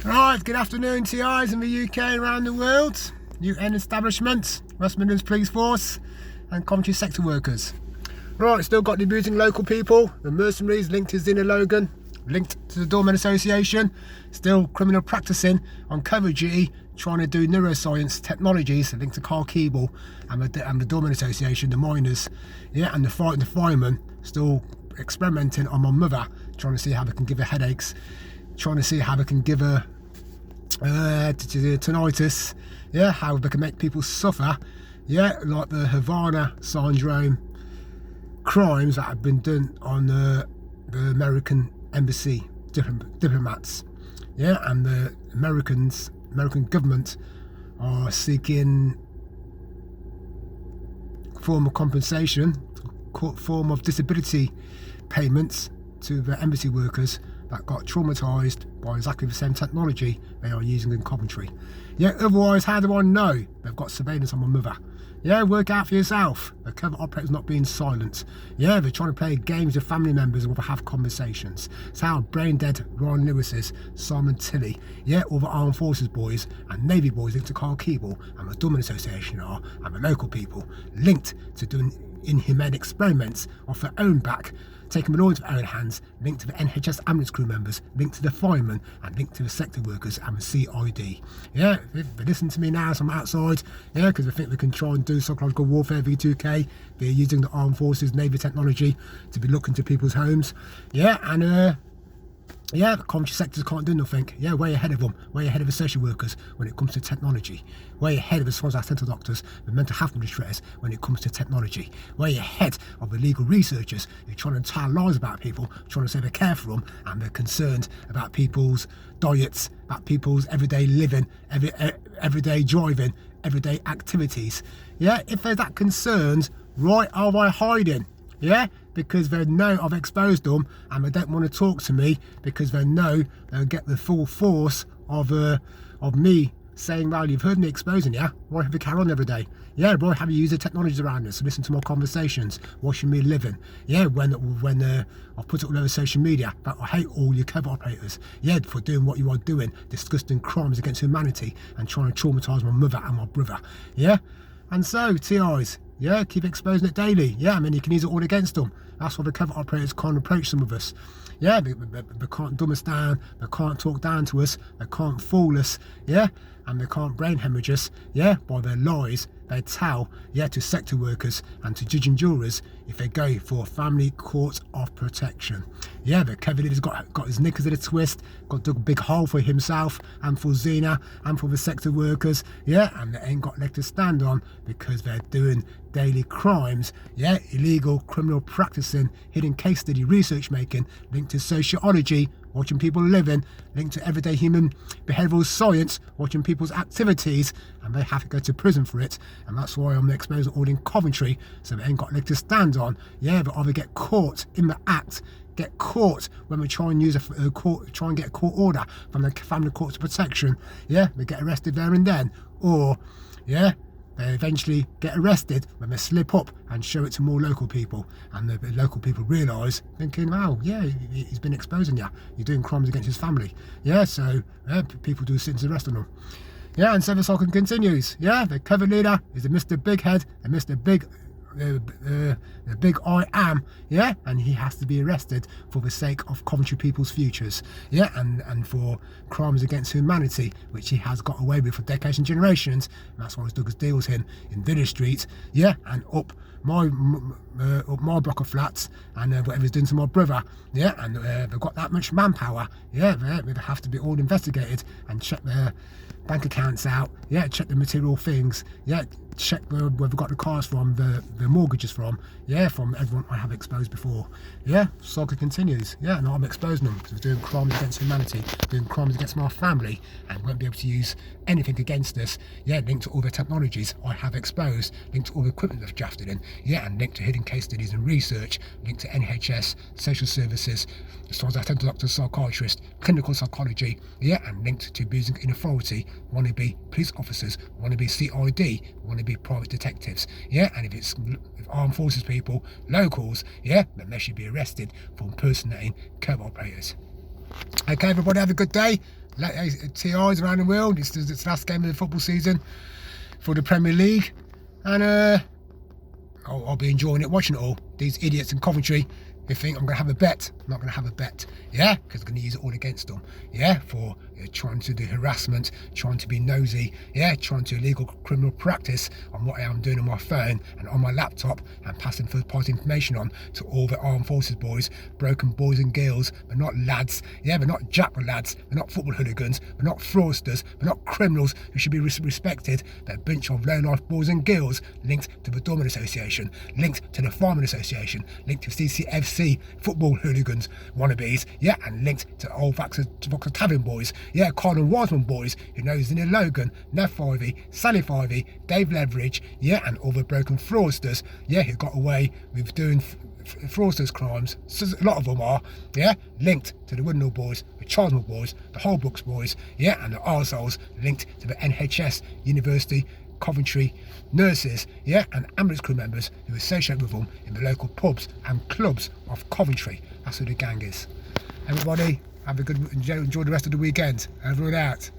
Right, good afternoon TIs in the UK and around the world, UN establishments, West Midlands Police Force and Coventry sector workers. Right, still got the abusing local people, the mercenaries linked to Zina Logan, linked to the Doormen Association, still criminal practicing on cover duty, trying to do neuroscience technologies linked to Carl Keeble and the Doormen Association, the miners, and the firemen, still experimenting on my mother, trying to see how they can give her headaches, trying to see how they can give her tinnitus, how they can make people suffer, like the Havana syndrome crimes that have been done on the American embassy diplomats, and the American government are seeking form of compensation, form of disability payments to the embassy workers that got traumatised by exactly the same technology they are using in Coventry. Otherwise, how do I know they've got surveillance on my mother? Work out for yourself. The covert operators not being silent. They're trying to play games with family members and have conversations. It's how brain dead Ryan Lewis's, Simon Tilley, all the armed forces boys and Navy boys linked to Carl Keeble and the Doormen Association are, and the local people linked to doing inhumane experiments off their own back, taking the law into their own hands, linked to the NHS ambulance crew members, linked to the firemen, and linked to the sector workers and the CID. If they listen to me now as I'm outside, because they think they can try and do psychological warfare V2K, they're using the armed forces, Navy technology to be looking to people's homes. The Coventry sectors can't do nothing. Way ahead of them. Way ahead of the social workers when it comes to technology. Way ahead of the sponsor central doctors, the mental health administrators when it comes to technology. Way ahead of the legal researchers who are trying to tell lies about people, trying to say they care for them and they're concerned about people's diets, about people's everyday living, everyday driving, everyday activities. If they're that concerned, why are they hiding? Because they know I've exposed them and they don't want to talk to me because they know they'll get the full force of me saying, well, you've heard me exposing you, why have you carry on every day? Why have you used the technologies around us to listen to more conversations, watching me living? When I've put it all over social media, but I hate all your covert operators, for doing what you are doing, disgusting crimes against humanity and trying to traumatise my mother and my brother, And so, TIs, keep exposing it daily. You can use it all against them. That's why the covert operators can't approach some of us. They can't dumb us down, they can't talk down to us, they can't fool us, and they can't brain hemorrhage us, by their lies they tell, to sector workers and to judge and jurors if they go for family court of protection. The covert leader's got his knickers at a twist, got dug a big hole for himself and for Zina and for the sector workers, and they ain't got leg to stand on because they're doing daily crimes, illegal criminal practicing, hidden case study research making, linked to sociology, watching people living, linked to everyday human behavioural science, watching people's activities, and they have to go to prison for it. And that's why I'm exposing all in Coventry, so they ain't got leg to stand on. They either get caught in the act, get caught when we try and use a court, try and get a court order from the family courts of protection. They get arrested there and then, or they eventually get arrested when they slip up and show it to more local people, and the local people realise, thinking, oh he's been exposing you, you're doing crimes against his family, so people do sit-ins arrest on them, and so the cycle continues. The covert leader is the Mr. Big Head and Mr. Big the big I am, and he has to be arrested for the sake of Coventry people's futures, and for crimes against humanity, which he has got away with for decades and generations. And that's why his Douglas deals him in Village Street, and up my block of flats, and whatever he's doing to my brother, and they've got that much manpower, they have to be all investigated and check their bank accounts out, check the material things, check where we've got the cars from, the mortgages from everyone I have exposed before. Saga continues. And I'm exposing them because they're doing crimes against humanity, doing crimes against my family, and won't be able to use anything against us. Linked to all the technologies I have exposed, linked to all the equipment they've drafted in, and linked to hidden case studies and research, linked to NHS, social services, as far as I tend to doctor, psychiatrist, clinical psychology, and linked to abusing in authority, wannabe police officers, wannabe CID, wannabe private detectives, and if armed forces people, locals, then they should be arrested for impersonating covert operators. Okay, everybody, have a good day. T.I.'s around the world. It's the last game of the football season for the Premier League, and I'll be enjoying it, watching it all. These idiots in Coventry, they think I'm going to have a bet. I'm not going to have a bet, yeah, because I'm going to use it all against them, yeah, for trying to do harassment, trying to be nosy, yeah, trying to illegal criminal practice on what I am doing on my phone and on my laptop, and passing third-party information on to all the armed forces boys, broken boys and girls, but not lads, yeah, but not jack lads, they're not football hooligans, but not fraudsters, but not criminals who should be respected, but a bunch of low-life boys and girls linked to the Dormant Association, linked to the Farming Association, linked to CCFC football hooligans wannabes, yeah, and linked to old Vauxhall Tavern boys, yeah, Colin Wiseman boys who knows Zinnia Logan, Nev Fivey, Sally Fivey, Dave Leverage, yeah, and all the broken fraudsters, yeah, who got away with doing fraudsters crimes. So a lot of them are, yeah, linked to the Windmill boys, the Charleston boys, the Holbrooks boys, yeah, and the arseholes linked to the NHS, University, Coventry nurses, yeah, and ambulance crew members who associate with them in the local pubs and clubs of Coventry. That's who the gang is. Everybody, have a good, enjoy the rest of the weekend. Over and out.